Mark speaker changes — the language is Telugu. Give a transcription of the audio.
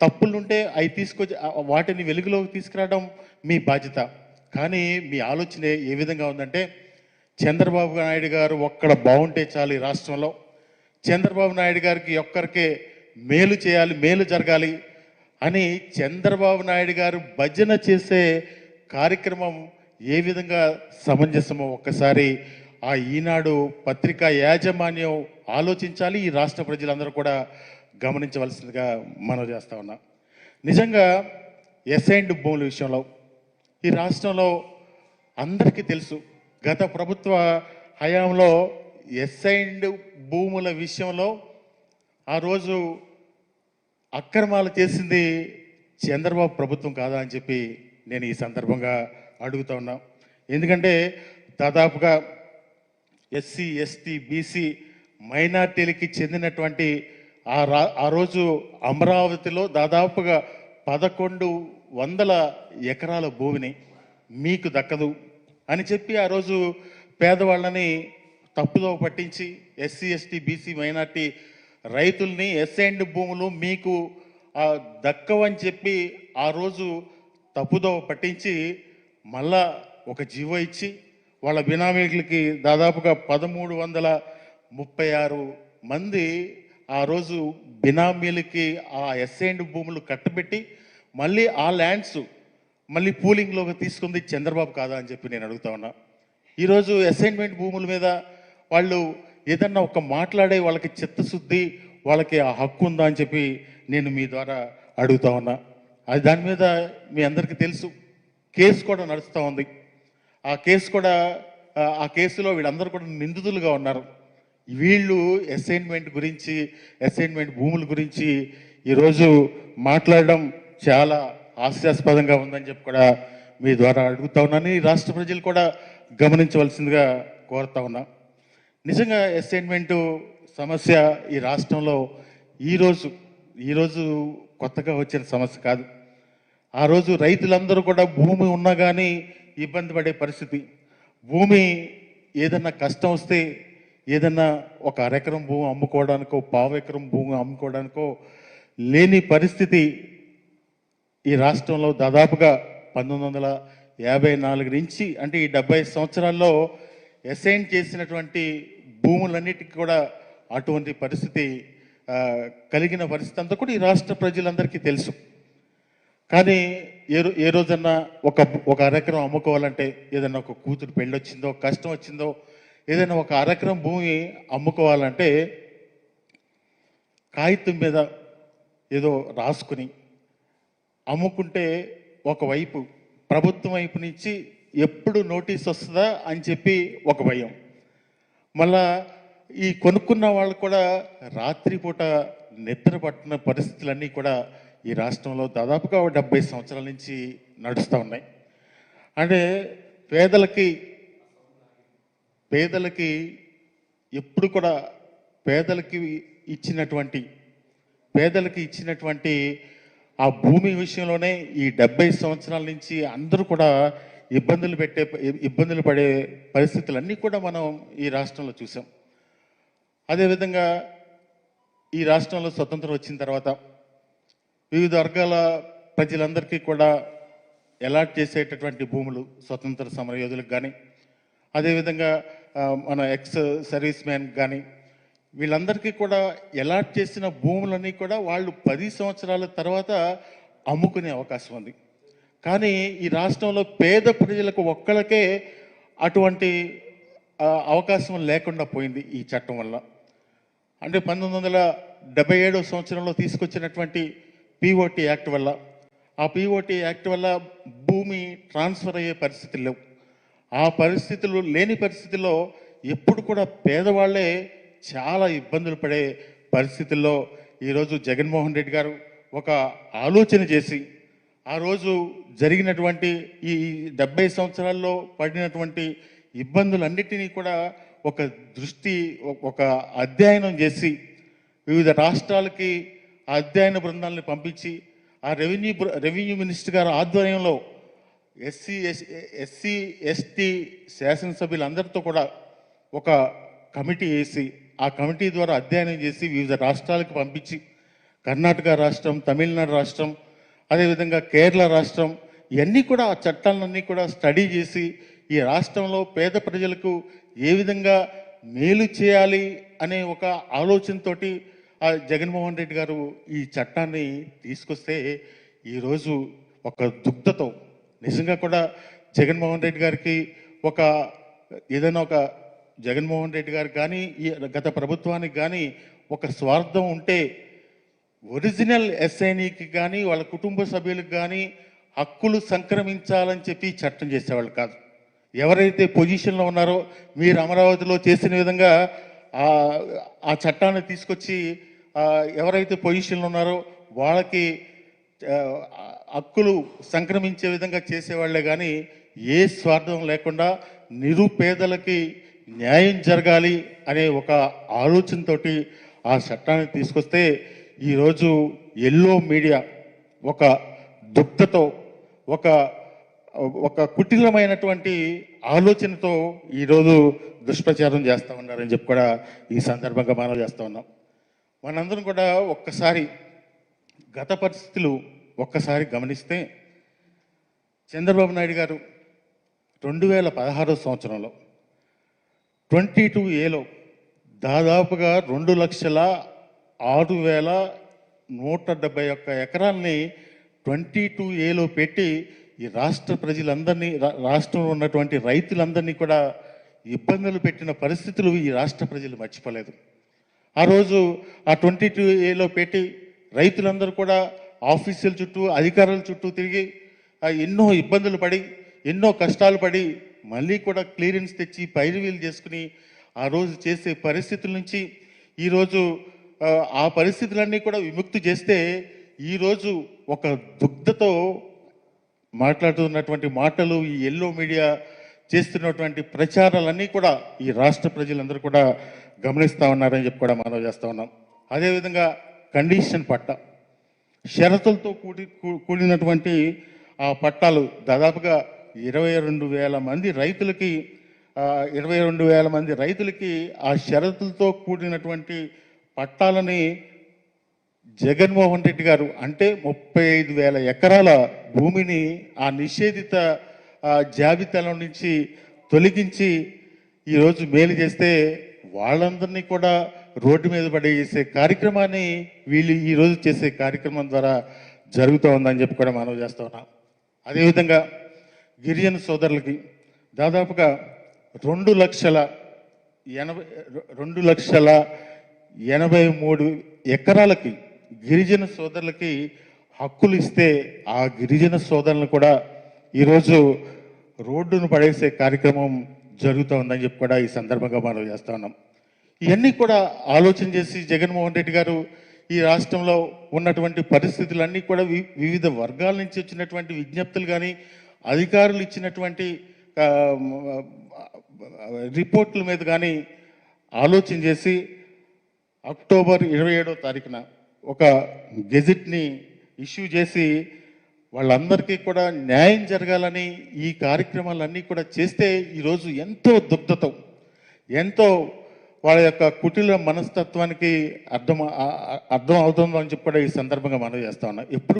Speaker 1: తప్పులుంటే అవి తీసుకొచ్చి వాటిని వెలుగులోకి తీసుకురావడం మీ బాధ్యత. కానీ మీ ఆలోచన ఏ విధంగా ఉందంటే చంద్రబాబు నాయుడు గారు ఒక్కడ బాగుంటే చాలు ఈ రాష్ట్రంలో, చంద్రబాబు నాయుడు గారికి ఒక్కరికే మేలు చేయాలి, మేలు జరగాలి అని చంద్రబాబు నాయుడు గారు భజన చేసే కార్యక్రమం ఏ విధంగా సమంజసమో ఒక్కసారి ఆ ఈనాడు పత్రికా యాజమాన్యం ఆలోచించాలి. ఈ రాష్ట్ర ప్రజలందరూ కూడా గమనించవలసిందిగా మనవి చేస్తా ఉన్నా. నిజంగా ఎస్ఐండ్ భూముల విషయంలో ఈ రాష్ట్రంలో అందరికీ తెలుసు, గత ప్రభుత్వ హయాంలో ఎస్ఐండ్ భూముల విషయంలో ఆ రోజు అక్రమాలు చేసింది చంద్రబాబు ప్రభుత్వం కాదా అని చెప్పి నేను ఈ సందర్భంగా అడుగుతా ఉన్నా. ఎందుకంటే దాదాపుగా ఎస్సీ, ఎస్టీ, బీసీ మైనార్టీలకి చెందినటువంటి ఆ రోజు అమరావతిలో దాదాపుగా 1100 ఎకరాల భూమిని మీకు దక్కదు అని చెప్పి ఆ రోజు పేదవాళ్ళని తప్పుదో పట్టించి ఎస్సీ, ఎస్టీ, బీసీ మైనార్టీ రైతుల్ని ఎస్ఐండ్ భూములు మీకు దక్కవని చెప్పి ఆ రోజు తప్పుదో పట్టించి మళ్ళా ఒక జీవో ఇచ్చి వాళ్ళ బినామీలకి దాదాపుగా 1336 మంది ఆ రోజు బినామీలకి ఆ ఎస్ఐండ్ భూములు కట్టబెట్టి మళ్ళీ ఆ ల్యాండ్స్ మళ్ళీ పూలింగ్లోకి తీసుకుంది చంద్రబాబు కాదా అని చెప్పి నేను అడుగుతా ఉన్నా. ఈరోజు అసైన్మెంట్ భూముల మీద వాళ్ళు ఏదన్నా ఒక మాట్లాడే వాళ్ళకి చిత్తశుద్ధి, వాళ్ళకి ఆ హక్కు ఉందా అని చెప్పి నేను మీ ద్వారా అడుగుతా ఉన్నా. అది దాని మీద మీ అందరికీ తెలుసు, కేసు కూడా నడుస్తూ ఉంది. ఆ కేసులో వీళ్ళందరూ కూడా నిందితులుగా ఉన్నారు. వీళ్ళు అసైన్మెంట్ గురించి, అసైన్మెంట్ భూముల గురించి ఈరోజు మాట్లాడడం చాలా హాస్యాస్పదంగా ఉందని చెప్పి కూడా మీ ద్వారా అడుగుతా ఉన్నాను. ఈ రాష్ట్ర ప్రజలు కూడా గమనించవలసిందిగా కోరుతా ఉన్నా. నిజంగా అసైన్మెంటు సమస్య ఈ రాష్ట్రంలో ఈరోజు కొత్తగా వచ్చిన సమస్య కాదు. ఆ రోజు రైతులందరూ కూడా భూమి ఉన్నా కానీ ఇబ్బంది పడే పరిస్థితి. భూమి ఏదన్నా కష్టం వస్తే ఏదన్నా ఒక అరెకరం భూమి అమ్ముకోవడానికో, పావు ఎకరం భూమి అమ్ముకోవడానికో లేని పరిస్థితి ఈ రాష్ట్రంలో దాదాపుగా 1954 నుంచి, అంటే ఈ 70 సంవత్సరాల్లో అసైన్ చేసినటువంటి భూములన్నిటికీ కూడా అటువంటి పరిస్థితి కలిగిన పరిస్థితి అంతా కూడా ఈ రాష్ట్ర ప్రజలందరికీ తెలుసు. కానీ ఏ రోజన్నా ఒక అరెకరం అమ్ముకోవాలంటే, ఏదన్నా ఒక కూతురు పెళ్ళి వచ్చిందో, కష్టం వచ్చిందో, ఏదైనా ఒక అరెకరం భూమి అమ్ముకోవాలంటే కాగితం మీద ఏదో రాసుకుని అమ్ముకుంటే ఒకవైపు ప్రభుత్వం వైపు నుంచి ఎప్పుడు నోటీస్ వస్తుందా అని చెప్పి ఒక భయం. మళ్ళా ఈ కొనుక్కున్న వాళ్ళు కూడా రాత్రిపూట నిద్ర పట్టిన పరిస్థితులన్నీ కూడా ఈ రాష్ట్రంలో దాదాపుగా 70 సంవత్సరాల నుంచి నడుస్తూ ఉన్నాయి. అంటే పేదలకి ఎప్పుడు కూడా పేదలకి ఇచ్చినటువంటి ఆ భూమి విషయంలోనే ఈ 70 సంవత్సరాల నుంచి అందరూ కూడా ఇబ్బందులు పడే పరిస్థితులన్నీ కూడా మనం ఈ రాష్ట్రంలో చూసాం. అదేవిధంగా ఈ రాష్ట్రంలో స్వతంత్రం వచ్చిన తర్వాత వివిధ వర్గాల ప్రజలందరికీ కూడా అలాట్ చేసేటటువంటి భూములు స్వతంత్ర సమరయోధులకు కానీ, అదేవిధంగా మన ఎక్స్ సర్వీస్ మ్యాన్ కానీ వీళ్ళందరికీ కూడా అలాట్ చేసిన భూములన్నీ కూడా వాళ్ళు 10 సంవత్సరాల తర్వాత అమ్ముకునే అవకాశం ఉంది. కానీ ఈ రాష్ట్రంలో పేద ప్రజలకు ఒక్కళ్ళకే అటువంటి అవకాశం లేకుండా పోయింది ఈ చట్టం వల్ల. అంటే 1977 సంవత్సరంలో తీసుకొచ్చినటువంటి పిఓటి యాక్ట్ వల్ల, ఆ పిఓటి యాక్ట్ వల్ల భూమి ట్రాన్స్ఫర్ అయ్యే పరిస్థితులు లేవు. ఆ పరిస్థితులు లేని పరిస్థితుల్లో ఎప్పుడు కూడా పేదవాళ్లే చాలా ఇబ్బందులు పడే పరిస్థితుల్లో ఈరోజు జగన్మోహన్ రెడ్డి గారు ఒక ఆలోచన చేసి ఆ రోజు జరిగినటువంటి ఈ 70 సంవత్సరాల్లో పడినటువంటి ఇబ్బందులన్నిటినీ కూడా ఒక అధ్యయనం చేసి వివిధ రాష్ట్రాలకి ఆ అధ్యయన బృందాలను పంపించి ఆ రెవెన్యూ మినిస్టర్ గారి ఆధ్వర్యంలో ఎస్సీ ఎస్టీ శాసనసభ్యులందరితో కూడా ఒక కమిటీ వేసి ఆ కమిటీ ద్వారా అధ్యయనం చేసి వివిధ రాష్ట్రాలకు పంపించి కర్ణాటక రాష్ట్రం, తమిళనాడు రాష్ట్రం, అదేవిధంగా కేరళ రాష్ట్రం, ఇవన్నీ కూడా ఆ చట్టాలన్నీ కూడా స్టడీ చేసి ఈ రాష్ట్రంలో పేద ప్రజలకు ఏ విధంగా మేలు చేయాలి అనే ఒక ఆలోచనతోటి ఆ జగన్మోహన్ రెడ్డి గారు ఈ చట్టాన్ని తీసుకొస్తే ఈరోజు ఒక దుగ్ధతో నిజంగా కూడా జగన్మోహన్ రెడ్డి గారికి ఒక ఏదైనా ఒక జగన్మోహన్ రెడ్డి గారికి కానీ ఈ గత ప్రభుత్వానికి కానీ ఒక స్వార్థం ఉంటే ఒరిజినల్ ఎస్ఐనికి కానీ వాళ్ళ కుటుంబ సభ్యులకు కానీ హక్కులు సంక్రమించాలని చెప్పి చట్టం చేసేవాళ్ళు కాదు. ఎవరైతే పొజిషన్లో ఉన్నారో మీరు అమరావతిలో చేసిన విధంగా ఆ చట్టాన్ని తీసుకొచ్చి ఎవరైతే పొజిషన్లో ఉన్నారో వాళ్ళకి హక్కులు సంక్రమించే విధంగా చేసేవాళ్లే కానీ ఏ స్వార్థం లేకుండా నిరుపేదలకి న్యాయం జరగాలి అనే ఒక ఆలోచనతోటి ఆ చట్టాన్ని తీసుకొస్తే ఈరోజు ఎల్లో మీడియా ఒక దుగ్ధతో ఒక కుటిలమైనటువంటి ఆలోచనతో ఈరోజు దుష్ప్రచారం చేస్తూ ఉన్నారని చెప్పి కూడా ఈ సందర్భంగా మనం చేస్తూ ఉన్నాం. మనందరం కూడా ఒక్కసారి గత పరిస్థితులు ఒక్కసారి గమనిస్తే చంద్రబాబు నాయుడు గారు 2016 సంవత్సరంలో 22A దాదాపుగా 2,06,171 ఎకరాలని 22A పెట్టి ఈ రాష్ట్ర ప్రజలందరినీ రాష్ట్రంలో ఉన్నటువంటి రైతులందరినీ కూడా ఇబ్బందులు పెట్టిన పరిస్థితులు ఈ రాష్ట్ర ప్రజలు మర్చిపోలేదు. ఆ రోజు ఆ 22A పెట్టి రైతులందరూ కూడా ఆఫీసుల చుట్టూ అధికారుల చుట్టూ తిరిగి ఎన్నో ఇబ్బందులు పడి ఎన్నో కష్టాలు పడి మళ్ళీ కూడా క్లియరెన్స్ తెచ్చి పైరువీలు చేసుకుని ఆ రోజు చేసే పరిస్థితుల నుంచి ఈరోజు ఆ పరిస్థితులన్నీ కూడా విముక్తి చేస్తే ఈరోజు ఒక దుగ్ధతో మాట్లాడుతున్నటువంటి మాటలు ఈ ఎల్లో మీడియా చేస్తున్నటువంటి ప్రచారాలన్నీ కూడా ఈ రాష్ట్ర ప్రజలందరూ కూడా గమనిస్తూ ఉన్నారని చెప్పి కూడా మనం చేస్తూ ఉన్నాం. అదేవిధంగా కండిషన్ పట్టా షరతులతో కూడినటువంటి ఆ పట్టాలు దాదాపుగా 22,000 మంది రైతులకి 22,000 మంది రైతులకి ఆ షరతులతో కూడినటువంటి పట్టాలని జగన్మోహన్ రెడ్డి గారు అంటే 35,000 ఎకరాల భూమిని ఆ నిషేధిత జాబితాలో నుంచి తొలగించి ఈరోజు మేలు చేస్తే వాళ్ళందరినీ కూడా రోడ్డు మీద పడేసే కార్యక్రమాన్ని వీళ్ళు ఈరోజు చేసే కార్యక్రమం ద్వారా జరుగుతూ ఉందని చెప్పి కూడా మనం చేస్తూ ఉన్నాం. అదేవిధంగా గిరిజన సోదరులకి దాదాపుగా 2,83,000 ఎకరాలకి గిరిజన సోదరులకి హక్కులు ఇస్తే ఆ గిరిజన సోదరులను కూడా ఈరోజు రోడ్డును పడేసే కార్యక్రమం జరుగుతూ ఉందని చెప్పి కూడా ఈ సందర్భంగా మనం చేస్తూ ఉన్నాం. ఇవన్నీ కూడా ఆలోచన చేసి జగన్మోహన్ రెడ్డి గారు ఈ రాష్ట్రంలో ఉన్నటువంటి పరిస్థితులన్నీ కూడా వివిధ వర్గాల నుంచి వచ్చినటువంటి విజ్ఞప్తులు కానీ అధికారులు ఇచ్చినటువంటి రిపోర్ట్ల మీద కానీ ఆలోచన చేసి అక్టోబర్ 27వ తారీఖున ఒక గెజిట్ని ఇష్యూ చేసి వాళ్ళందరికీ కూడా న్యాయం జరగాలని ఈ కార్యక్రమాలన్నీ కూడా చేస్తే ఈరోజు ఎంతో దుగ్ధతో ఎంతో వాళ్ళ యొక్క కుటిల మనస్తత్వానికి అర్థం అవుతుందో అని చెప్పి కూడా ఈ సందర్భంగా మనం చేస్తా ఉన్నాం. ఎప్పుడు